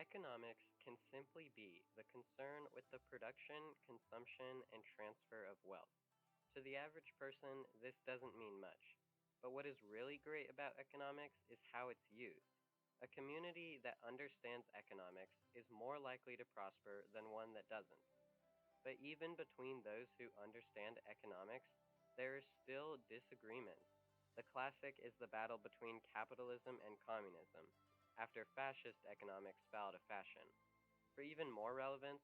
Economics can simply be the concern with the production, consumption, and transfer of wealth. To the average person, this doesn't mean much. But what is really great about economics is how it's used. A community that understands economics is more likely to prosper than one that doesn't. But even between those who understand economics, there is still disagreement. The classic is the battle between capitalism and communism, after fascist economics fell out of fashion. For even more relevance,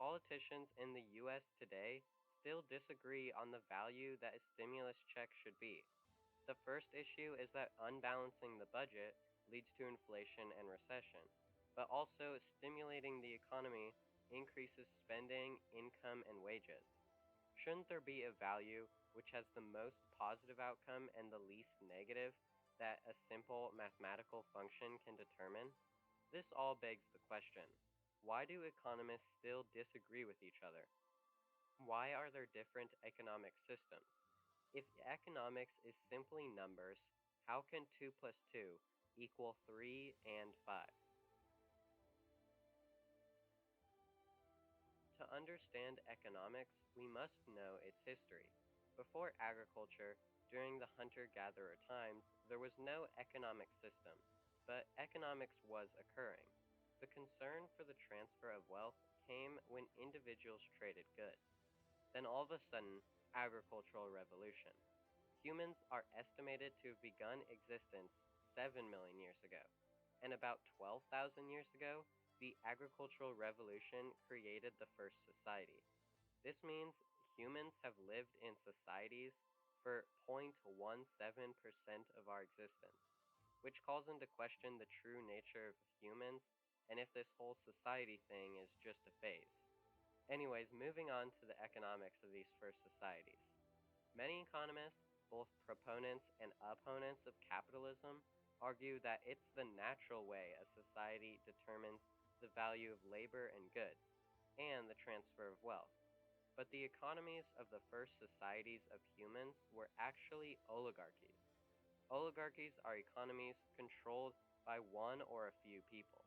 politicians in the US today still disagree on the value that a stimulus check should be. The first issue is that unbalancing the budget leads to inflation and recession, but also stimulating the economy increases spending, income, and wages. Shouldn't there be a value which has the most positive outcome and the least negative that a simple mathematical function can determine? This all begs the question, why do economists still disagree with each other? Why are there different economic systems? If economics is simply numbers, how can 2 plus 2 equal 3 and 5? To understand economics, we must know its history. Before agriculture, during the hunter-gatherer times, there was no economic system, but economics was occurring. The concern for the transfer of wealth came when individuals traded goods. Then all of a sudden, agricultural revolution. Humans are estimated to have begun existence 7 million years ago, and about 12,000 years ago, the agricultural revolution created the first society. This means humans have lived in societies for 0.17% of our existence, which calls into question the true nature of humans and if this whole society thing is just a phase. Anyways, moving on to the economics of these first societies. Many economists, both proponents and opponents of capitalism, argue that it's the natural way a society determines the value of labor and goods, and the transfer of wealth. But the economies of the first societies of humans were actually oligarchies. Oligarchies are economies controlled by one or a few people.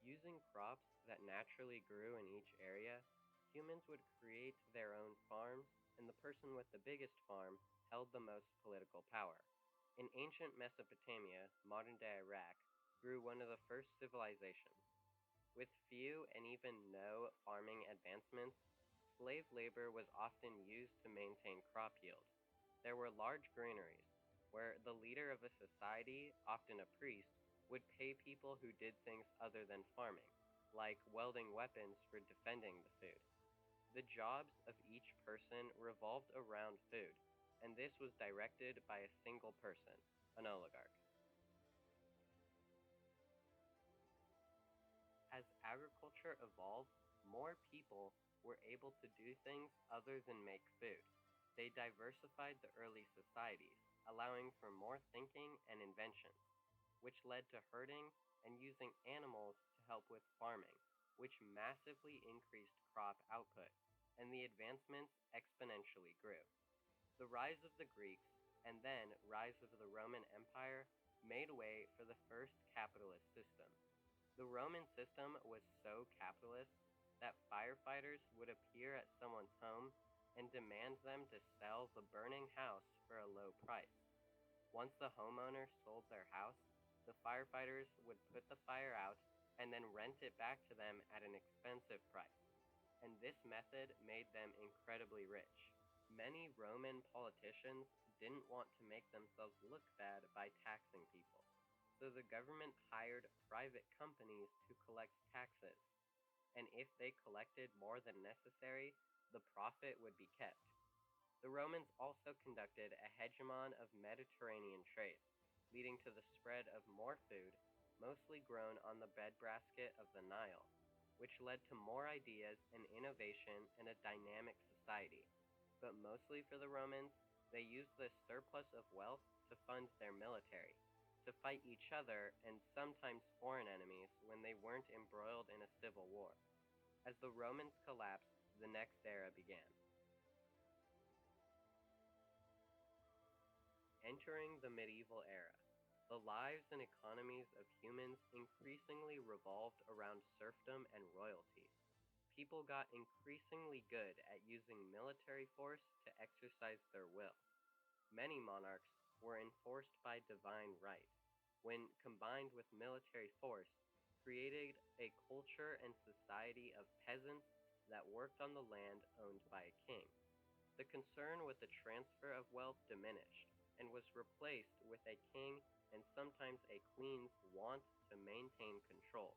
Using crops that naturally grew in each area, humans would create their own farms, and the person with the biggest farm held the most political power. In ancient Mesopotamia, modern-day Iraq, grew one of the first civilizations. With few and even no farming advancements, slave labor was often used to maintain crop yield. There were large granaries, where the leader of a society, often a priest, would pay people who did things other than farming, like welding weapons for defending the food. The jobs of each person revolved around food, and this was directed by a single person, an oligarch. As agriculture evolved, more people were able to do things other than make food. They diversified the early societies, allowing for more thinking and inventions, which led to herding and using animals to help with farming, which massively increased crop output, and the advancements exponentially grew. The rise of the Greeks, and then rise of the Roman Empire, made way for the first capitalist system. The Roman system was so capitalist that firefighters would appear at someone's home and demand them to sell the burning house for a low price. Once the homeowner sold their house, the firefighters would put the fire out and then rent it back to them at an expensive price, and this method made them incredibly rich. Many Roman politicians didn't want to make themselves look bad by taxing people, so the government hired private companies to collect taxes, and if they collected more than necessary, the profit would be kept. The Romans also conducted a hegemon of Mediterranean trade, leading to the spread of more food, mostly grown on the breadbasket of the Nile, which led to more ideas and innovation and a dynamic society. But mostly for the Romans, they used this surplus of wealth to fund their military, to fight each other and sometimes foreign enemies when they weren't embroiled in a civil war. As the Romans collapsed, the next era began. Entering the medieval era, the lives and economies of humans increasingly revolved around serfdom and royalty. People got increasingly good at using military force to exercise their will. Many monarchs were enforced by divine right, when combined with military force, created a culture and society of peasants that worked on the land owned by a king. The concern with the transfer of wealth diminished and was replaced with a king and sometimes a queen's want to maintain control.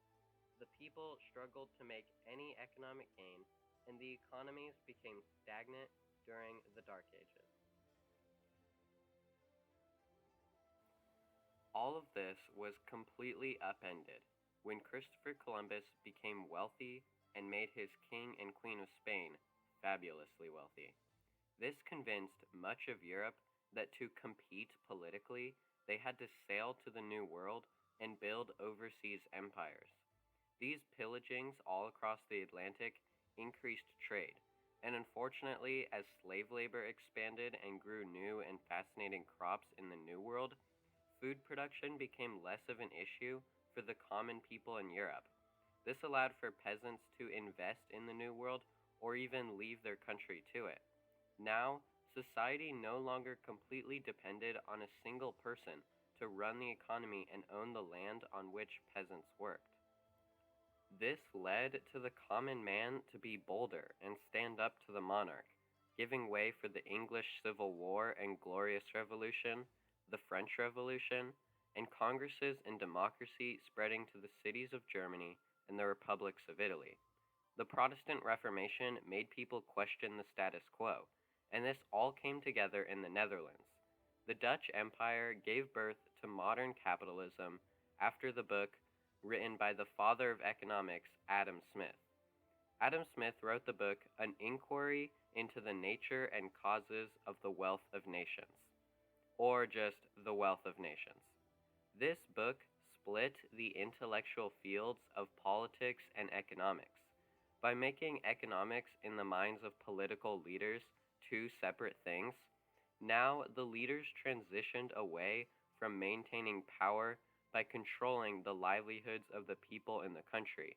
The people struggled to make any economic gain, and the economies became stagnant during the Dark Ages. All of this was completely upended when Christopher Columbus became wealthy and made his king and queen of Spain fabulously wealthy. This convinced much of Europe that to compete politically, they had to sail to the New World and build overseas empires. These pillagings all across the Atlantic increased trade, and unfortunately, as slave labor expanded and grew new and fascinating crops in the New World, food production became less of an issue for the common people in Europe. This allowed for peasants to invest in the New World or even leave their country to it. Now, society no longer completely depended on a single person to run the economy and own the land on which peasants worked. This led to the common man to be bolder and stand up to the monarch, giving way for the English Civil War and Glorious Revolution, the French Revolution, and congresses and democracy spreading to the cities of Germany and the republics of Italy. The Protestant Reformation made people question the status quo, and this all came together in the Netherlands. The Dutch Empire gave birth to modern capitalism after the book written by the father of economics, Adam Smith. Adam Smith wrote the book An Inquiry into the Nature and Causes of the Wealth of Nations, or just The Wealth of Nations. This book split the intellectual fields of politics and economics by making economics in the minds of political leaders two separate things. Now the leaders transitioned away from maintaining power by controlling the livelihoods of the people in the country.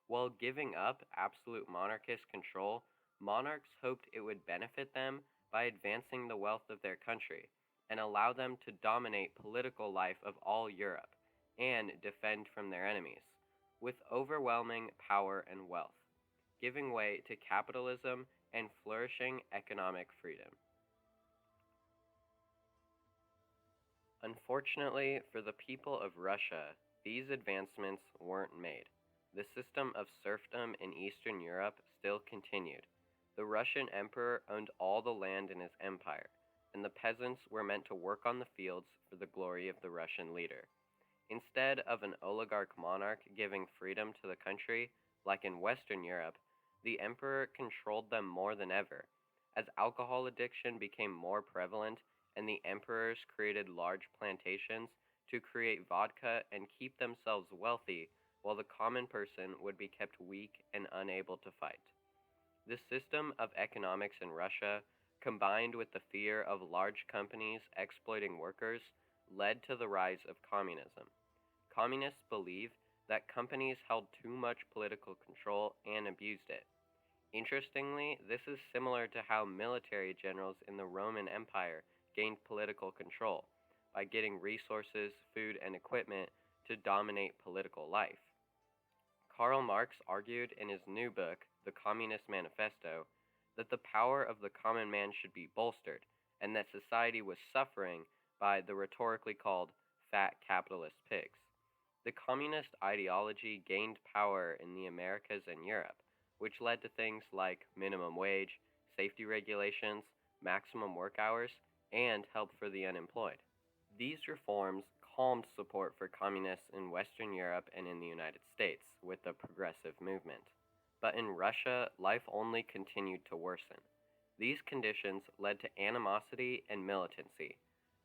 While giving up absolute monarchist control, monarchs hoped it would benefit them by advancing the wealth of their country and allow them to dominate political life of all Europe and defend from their enemies with overwhelming power and wealth, giving way to capitalism and flourishing economic freedom. Unfortunately for the people of Russia, these advancements weren't made. The system of serfdom in Eastern Europe still continued. The Russian emperor owned all the land in his empire, and the peasants were meant to work on the fields for the glory of the Russian leader. Instead of an oligarch monarch giving freedom to the country, like in Western Europe, the emperor controlled them more than ever. As alcohol addiction became more prevalent and the emperors created large plantations to create vodka and keep themselves wealthy, while the common person would be kept weak and unable to fight. The system of economics in Russia, combined with the fear of large companies exploiting workers, led to the rise of communism. Communists believed that companies held too much political control and abused it. Interestingly, this is similar to how military generals in the Roman Empire gained political control by getting resources, food, and equipment to dominate political life. Karl Marx argued in his new book, The Communist Manifesto, that the power of the common man should be bolstered and that society was suffering by the rhetorically called fat capitalist pigs. The communist ideology gained power in the Americas and Europe, which led to things like minimum wage, safety regulations, maximum work hours, and help for the unemployed. These reforms calmed support for communists in Western Europe and in the United States with the progressive movement. But in Russia, life only continued to worsen. These conditions led to animosity and militancy,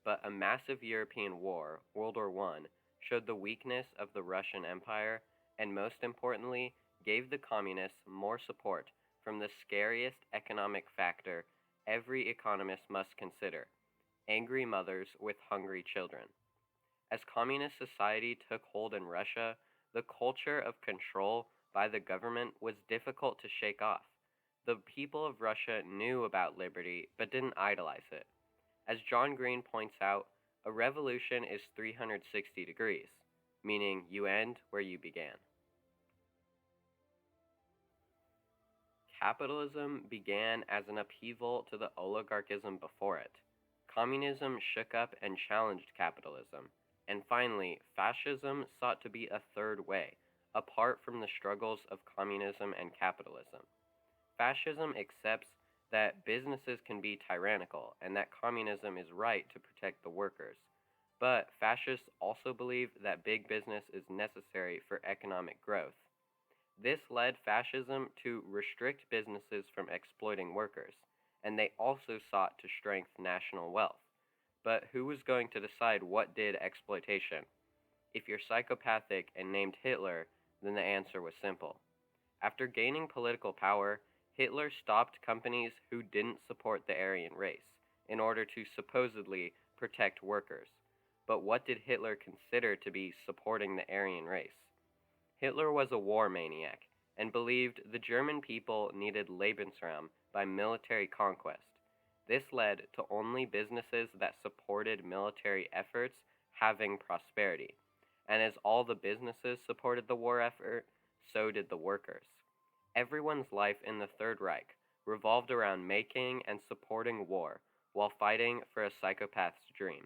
but a massive European war, World War I, showed the weakness of the Russian Empire and, most importantly, gave the communists more support from the scariest economic factor every economist must consider: angry mothers with hungry children. As communist society took hold in Russia, The culture of control by the government was difficult to shake off. The people of Russia knew about liberty but didn't idolize it. As John Green points out, a revolution is 360 degrees, meaning you end where you began. Capitalism began as an upheaval to the oligarchism before it. Communism shook up and challenged capitalism. And finally, fascism sought to be a third way, apart from the struggles of communism and capitalism. Fascism accepts that businesses can be tyrannical and that communism is right to protect the workers. But fascists also believe that big business is necessary for economic growth. This led fascism to restrict businesses from exploiting workers, and they also sought to strengthen national wealth. But who was going to decide what did exploitation? If you're psychopathic and named Hitler, then the answer was simple. After gaining political power, Hitler stopped companies who didn't support the Aryan race in order to supposedly protect workers. But what did Hitler consider to be supporting the Aryan race? Hitler was a war maniac and believed the German people needed Lebensraum by military conquest. This led to only businesses that supported military efforts having prosperity. And as all the businesses supported the war effort, so did the workers. Everyone's life in the Third Reich revolved around making and supporting war while fighting for a psychopath's dream.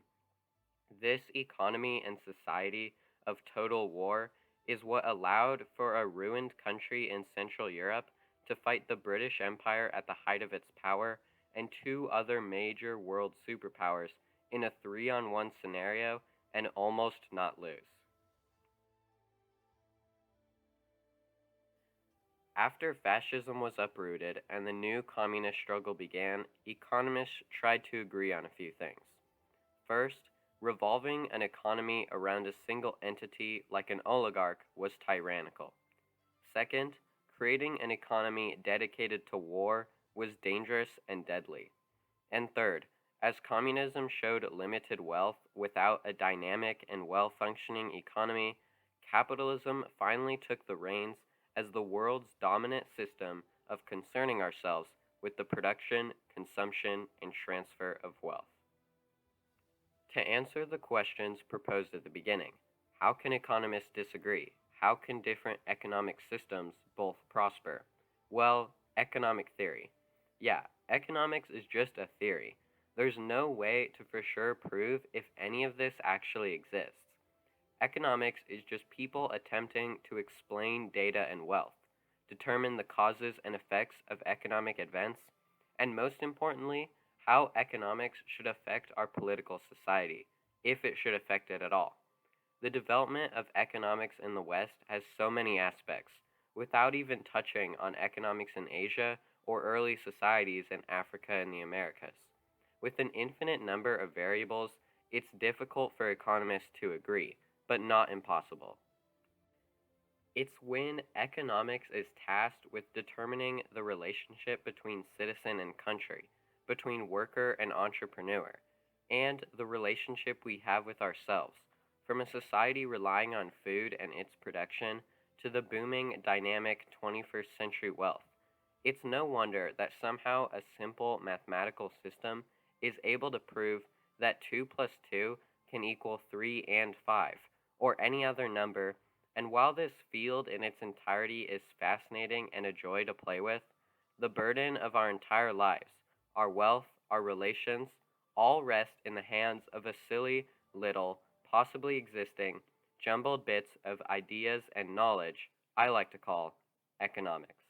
This economy and society of total war is what allowed for a ruined country in Central Europe to fight the British Empire at the height of its power and two other major world superpowers in a 3-on-1 scenario and almost not lose. After fascism was uprooted and the new communist struggle began, economists tried to agree on a few things. First, revolving an economy around a single entity like an oligarch was tyrannical. Second, creating an economy dedicated to war was dangerous and deadly. And third, as communism showed limited wealth without a dynamic and well functioning economy, capitalism finally took the reins as the world's dominant system of concerning ourselves with the production, consumption, and transfer of wealth. To answer the questions proposed at the beginning, how can economists disagree? How can different economic systems both prosper? Well, economic theory. Yeah, economics is just a theory. There's no way to for sure prove if any of this actually exists. Economics is just people attempting to explain data and wealth, determine the causes and effects of economic events, and most importantly, how economics should affect our political society, if it should affect it at all. The development of economics in the West has so many aspects, without even touching on economics in Asia or early societies in Africa and the Americas. With an infinite number of variables, it's difficult for economists to agree, but not impossible. It's when economics is tasked with determining the relationship between citizen and country, between worker and entrepreneur, and the relationship we have with ourselves, from a society relying on food and its production to the booming, dynamic 21st century wealth. It's no wonder that somehow a simple mathematical system is able to prove that 2 plus 2 can equal 3 and 5, or any other number. And while this field in its entirety is fascinating and a joy to play with, the burden of our entire lives, our wealth, our relations, all rest in the hands of a silly, little, possibly existing, jumbled bits of ideas and knowledge I like to call economics.